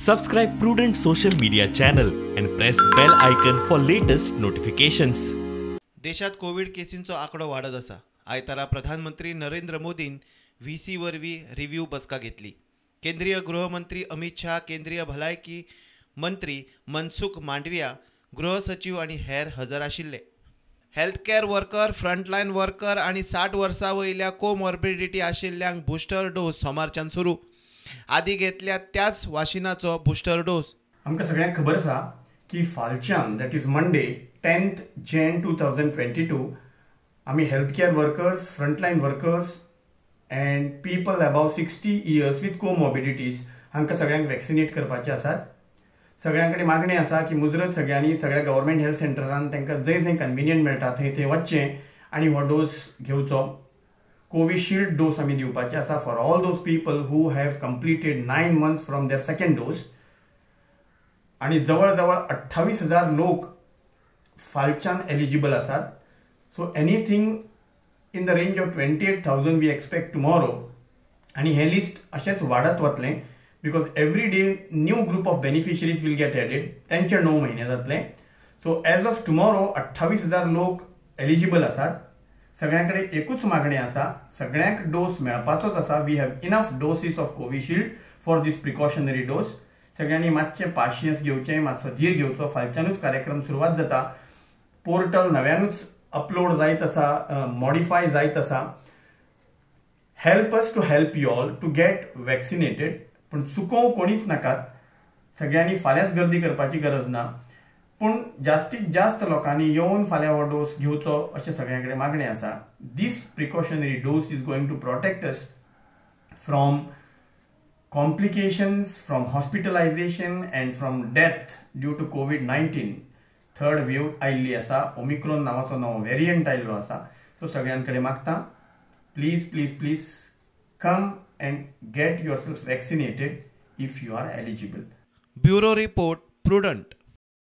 Subscribe Prudent social media channel and press bell icon for latest notifications. देशात Covid केसींचो आकडो वाढत आसा. आयतारा प्रधानमंत्री नरेंद्र मोदीन व्हीसी वरवीं रिव्ह्यू बसका घेतली. केंद्रीय गृहमंत्री अमित शाह, केंद्रीय भलायकी मंत्री मनसुख मांडविया, गृह सचिव आणि हेर हजर आशिल्ले. Health care worker, frontline worker आणि 60 वर्सां वयल्या कोमॉर्बिडिटी आशिल्ल्यांक बुस्टर डोस सोमारच्यान सुरू. आदी घेतल्या त्याच वाशिनाचो बुस्टर डोस. आमकां सगळ्यांक खबर आसा की फालच्यान that is Monday 10th Jan 2022 आमी health care workers, frontline workers and people above 60 years with comorbidities हांकां सगळ्यांक वॅक्सिनेट करपाचे आसात. सगळ्यां कडेन मागणी आसा की मुजरत सगळ्यांनी सगळ्या गव्हर्मेंट हेल्थ सेंटरांत तांकां जंय कन्विनियंट मेळटा थंय वचचें आनी हो डोस घेवचो. कोविशिल्ड डोस आमी दिवपाचे आसा for all those people who have completed 9 months from their second dose. आणि जवळ जवळ 28,000 लोक फालच्यान एलिजिबल आसात. So anything in the range of 28,000 we expect tomorrow. आणि हे लिस्ट अशेंच वाडत वतलें because every day new group of beneficiaries will get added. तांचे 9 महिने जातले. सो एज ऑफ टुमॉरो 28,000 लोक एलिजिबल आसात. सगळ्यांकडे एकूच मागणी आसा, सगळ्यांक डोस मेळपाचोच आसा. We have enough doses of Covishield for these precautionary dose. सगळ्यांनी मातशें पाशियन्स घेवचें, मातसो धीर घेवचो. फालच्यानूच कार्यक्रम सुरवात जाता. पोर्टल नव्यानूच अपलोड जायत आसा, मॉडिफाय जायत आसा. Help us to help you all to get vaccinated. पूण चुकोव कोणीच नाकात. सगळ्यांनी फाल्यांच गर्दी करपाची गरज ना. पूण जास्तीत जास्त लोकांनी येवन फाल्यां हो डोस घेवचो अशें सगळ्यां मागणी आसा. This precautionary dose is going to protect us from complications, from hospitalization and from death due to COVID-19. Third wave आयिल्ली आसा. ओमिक्रॉन नावाचो नवो व्हेरियंट आयिल्लो आसा. सो सगळ्यांकडे मागता, please please please come and get yourself vaccinated if you are eligible. Bureau report, prudent.